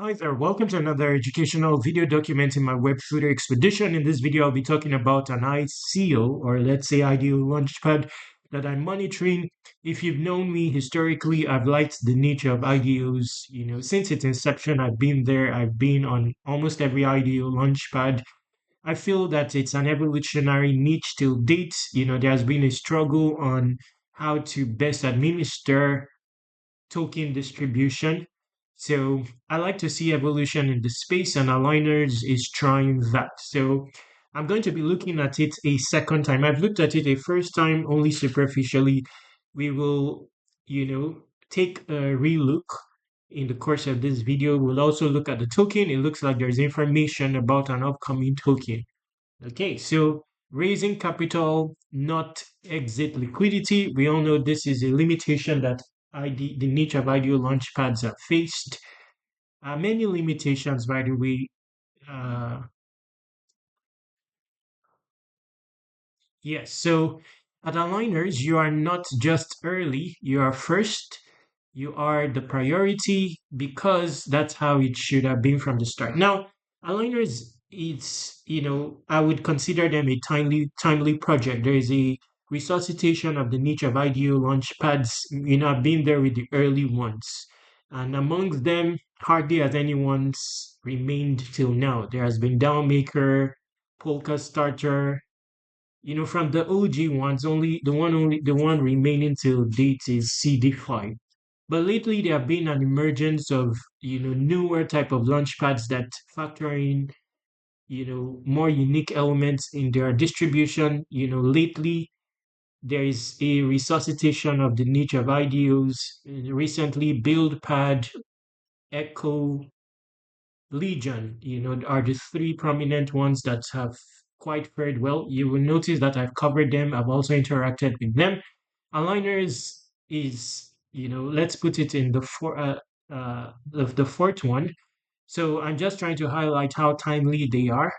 Hi there, welcome to another educational video documenting my Web3 expedition. In this video, I'll be talking about an ICO, or let's say IDO Launchpad, that I'm monitoring. If you've known me historically, I've liked the nature of IDOs. Since its inception, I've been there. I've been on almost every IDO Launchpad. I feel that it's an evolutionary niche till date. There has been a struggle on how to best administer token distribution. So I like to see evolution in the space, and Aligners is trying that. So I'm going to be looking at it a second time. I've looked at it a first time only superficially. We will, take a relook in the course of this video. We'll also look at the token. It looks like there's information about an upcoming token. Okay, so raising capital, not exit liquidity. We all know this is a limitation that the niche of IDO launchpads have faced. Many limitations, by the way. Uh, yes, so at Aligners, you are not just early, you are first. You are the priority because that's how it should have been from the start. Now, Aligners, I would consider them a timely project. There is a resuscitation of the niche of IDO launchpads. I've been there with the early ones. And amongst them, hardly has anyone's remained till now. There has been Downmaker, Polka Starter. From the OG ones, only the one remaining till date is CD5. But lately, there have been an emergence of newer type of launchpads that factor in more unique elements in their distribution. Lately there is a resuscitation of the niche of IDOs. Recently, BuildPad, Echo, Legion, are the three prominent ones that have quite fared well. You will notice that I've covered them. I've also interacted with them. Aligners is, let's put it in the fourth one. So I'm just trying to highlight how timely they are,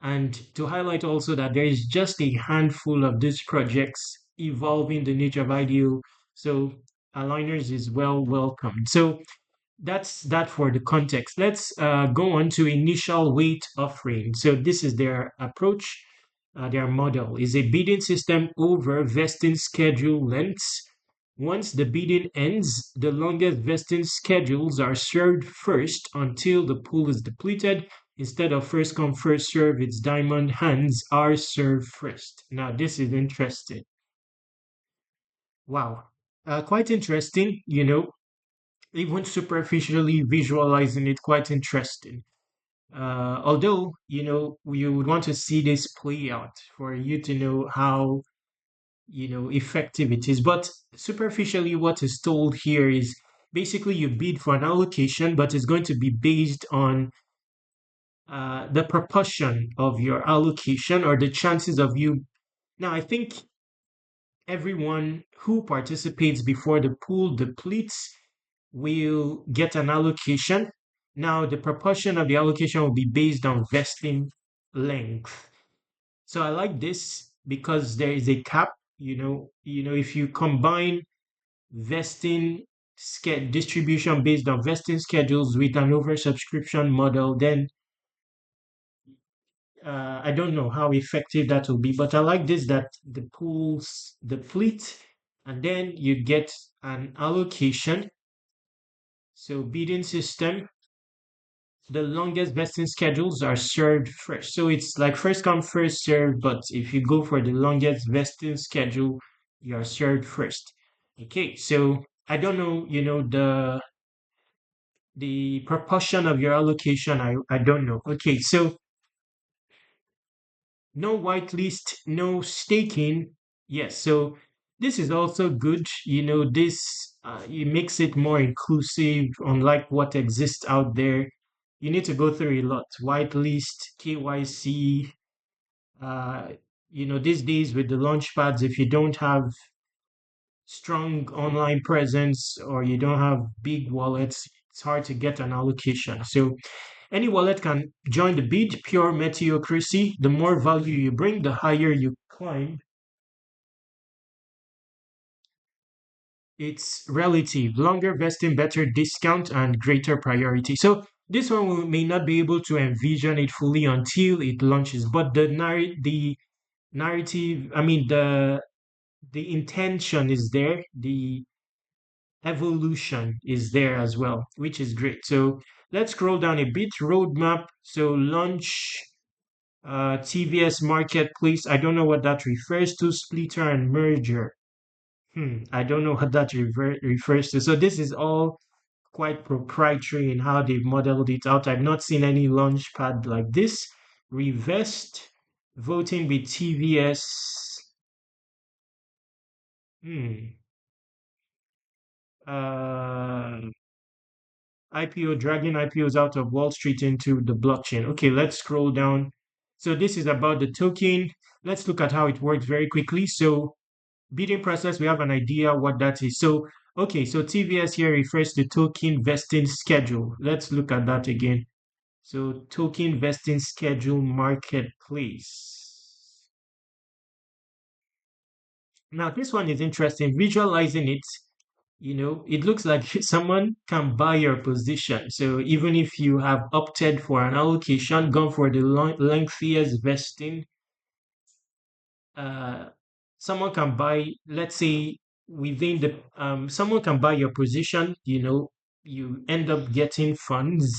and to highlight also that there is just a handful of these projects evolving the nature of IDO. So Aligners is well welcomed. So that's that for the context. Let's go on to initial weight offering. So this is their approach. Their model is a bidding system over vesting schedule lengths. Once the bidding ends, the longest vesting schedules are served first until the pool is depleted. Instead of first come, first serve, its diamond hands are served first. Now, this is interesting. Wow. Quite interesting, even superficially visualizing it, quite interesting. Although, you would want to see this play out for you to know how, effective it is. But superficially, what is told here is basically you bid for an allocation, but it's going to be based on the proportion of your allocation or the chances of you. Now, I think everyone who participates before the pool depletes will get an allocation. Now, the proportion of the allocation will be based on vesting length. So I like this because there is a cap. If you combine vesting distribution based on vesting schedules with an oversubscription model, then I don't know how effective that will be, but I like this that the pools deplete and then you get an allocation. So bidding system, the longest vesting schedules are served first. So it's like first come, first served, but if you go for the longest vesting schedule, you are served first. Okay, so I don't know, the proportion of your allocation, I don't know. Okay, so no whitelist, no staking. Yes, so this is also good. This it makes it more inclusive, unlike what exists out there. You need to go through a lot. Whitelist, KYC. Uh, these days with the launch pads, if you don't have strong online presence or you don't have big wallets, it's hard to get an allocation. So any wallet can join the bid, pure meritocracy. The more value you bring, the higher you climb. It's relative, longer vesting, better discount, and greater priority. So this one may not be able to envision it fully until it launches, but the narrative, I mean the intention is there, the evolution is there as well, which is great. So let's scroll down a bit. Roadmap. So launch TVS Marketplace. I don't know what that refers to. Splitter and merger. I don't know what that refers to. So this is all quite proprietary in how they've modeled it out. I've not seen any launch pad like this. Revest, voting with TVS. Hmm. Uh, IPO, dragging IPOs out of Wall Street into the blockchain. Okay, let's scroll down. So this is about the token. Let's look at how it works very quickly. So bidding process, we have an idea what that is. So, okay, so TVS here refers to token vesting schedule. Let's look at that again. So token vesting schedule marketplace. Now this one is interesting. Visualizing it, it looks like someone can buy your position. So even if you have opted for an allocation, gone for the lengthiest vesting, uh, someone can buy, let's say, within the someone can buy your position. You end up getting funds,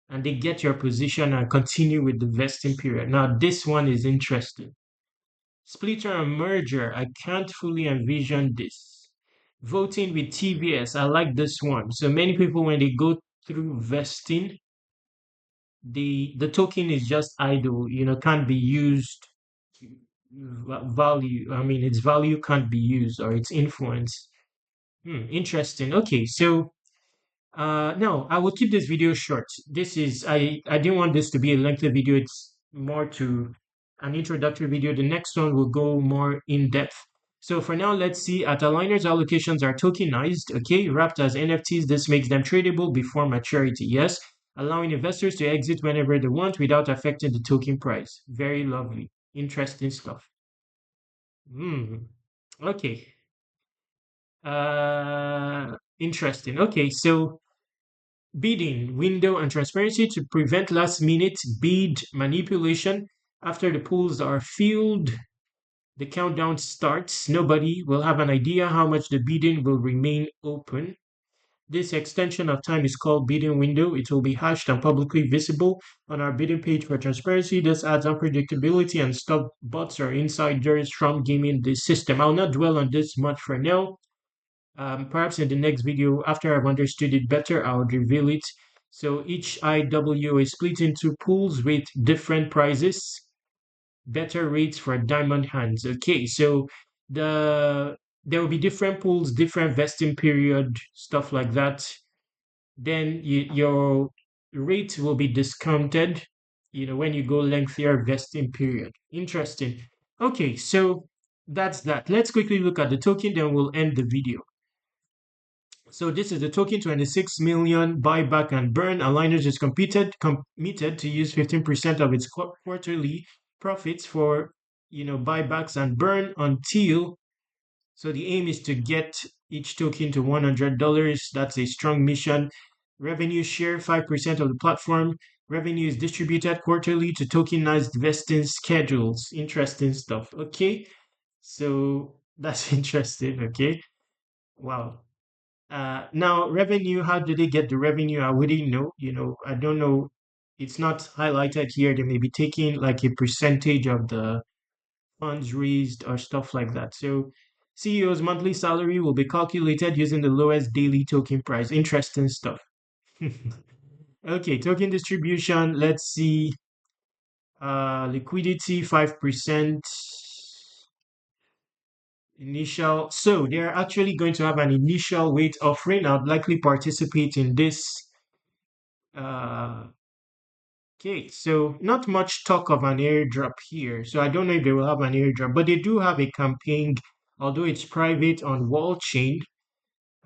and they get your position and continue with the vesting period. Now this one is interesting. Splitter and merger, I can't fully envision this. Voting with TVS, I like this one. So many people, when they go through vesting, the token is just idle, can't be used. Value, I mean, its value can't be used, or its influence. Interesting. Okay, so no, I will keep this video short. I didn't want this to be a lengthy video. It's more to an introductory video. The next one will go more in depth. So for now, let's see. At Aligner's, allocations are tokenized, okay, wrapped as NFTs. This makes them tradable before maturity. Yes, allowing investors to exit whenever they want without affecting the token price. Very lovely. Interesting stuff. Hmm. Okay. Interesting. Okay, so bidding window and transparency to prevent last minute bid manipulation. After the pools are filled, the countdown starts. Nobody will have an idea how much the bidding will remain open. This extension of time is called bidding window. It will be hashed and publicly visible on our bidding page for transparency. This adds unpredictability and stop bots or insiders from gaming the system. I'll not dwell on this much for now. Perhaps in the next video, after I've understood it better, I'll reveal it. So each IW is split into pools with different prices, better rates for diamond hands. Okay, so the there will be different pools, different vesting period, stuff like that. Then your rate will be discounted, when you go lengthier vesting period. Interesting. Okay, so that's that. Let's quickly look at the token, then we'll end the video. So this is the token 26 million buyback and burn. Alignerz is committed to use 15% of its quarterly profits for buybacks and burn until, so the aim is to get each token to $100. That's a strong mission. Revenue share 5% of the platform. Revenue is distributed quarterly to tokenized vesting schedules. Interesting stuff. Okay. So that's interesting. Okay. Wow. Now, revenue, how do they get the revenue? I wouldn't know. I don't know. It's not highlighted here. They may be taking like a percentage of the funds raised or stuff like that. So, CEO's monthly salary will be calculated using the lowest daily token price. Interesting stuff. Okay, token distribution. Let's see. Liquidity 5%. Initial. So they're actually going to have an initial weight offering. I'd likely participate in this. Uh, okay, so not much talk of an airdrop here. So I don't know if they will have an airdrop, but they do have a campaign, although it's private on Wallchain.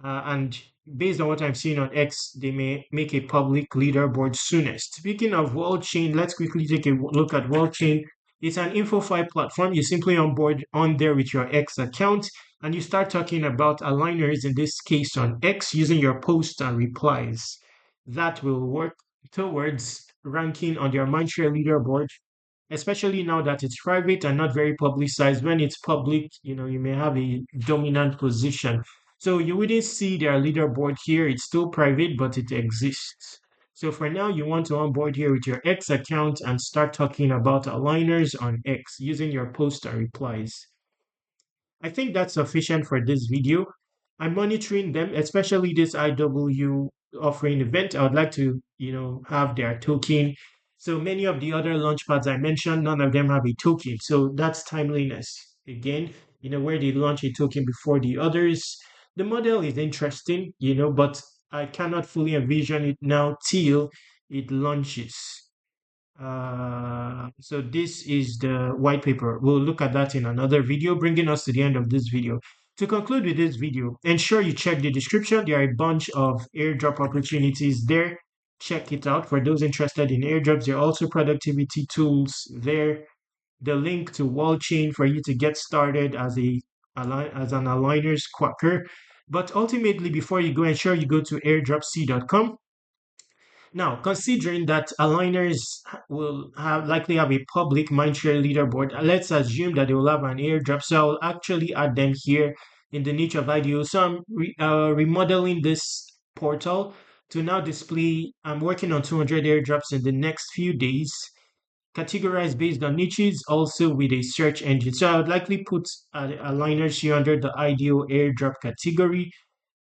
And based on what I'm seeing on X, they may make a public leaderboard soonest. Speaking of Wallchain, let's quickly take a look at Wallchain. It's an InfoFi platform. You simply onboard on there with your X account, and you start talking about Alignerz, in this case on X, using your posts and replies. That will work towards ranking on their mindshare leaderboard, especially now that it's private and not very publicized. When it's public, you may have a dominant position. So you wouldn't see their leaderboard here. It's still private, but it exists. So for now, you want to onboard here with your X account and start talking about aligners on X using your post and replies. I think that's sufficient for this video. I'm monitoring them, especially this IW offering event. I would like to, have their token. So many of the other launchpads I mentioned, none of them have a token. So that's timeliness. Again, where they launch a token before the others. The model is interesting, but I cannot fully envision it now till it launches. So this is the white paper. We'll look at that in another video, bringing us to the end of this video. To conclude with this video, ensure you check the description. There are a bunch of airdrop opportunities there. Check it out for those interested in airdrops. There are also productivity tools there. The link to Wallchain for you to get started as an Alignerz quacker. But ultimately, before you go, ensure you go to airdropc.com. Now, considering that aligners will likely have a public mindshare leaderboard, let's assume that they will have an airdrop. So I'll actually add them here in the niche of IDO. So I'm remodeling this portal to now display. I'm working on 200 airdrops in the next few days, categorized based on niches, also with a search engine. So I would likely put aligners here under the IDO airdrop category.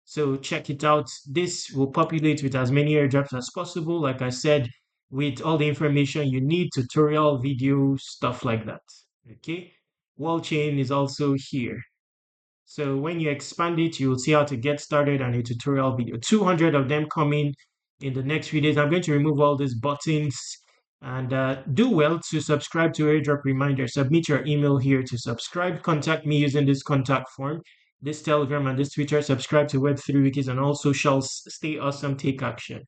So check it out. This will populate with as many airdrops as possible. Like I said, with all the information you need, tutorial, video, stuff like that. Okay. Wallchain is also here. So when you expand it, you will see how to get started and a tutorial video. 200 of them coming in the next few days. I'm going to remove all these buttons and do well to subscribe to airdrop reminder. Submit your email here to subscribe. Contact me using this contact form, this Telegram and this Twitter. Subscribe to Web3 Wikis and all socials. Stay awesome. Take action.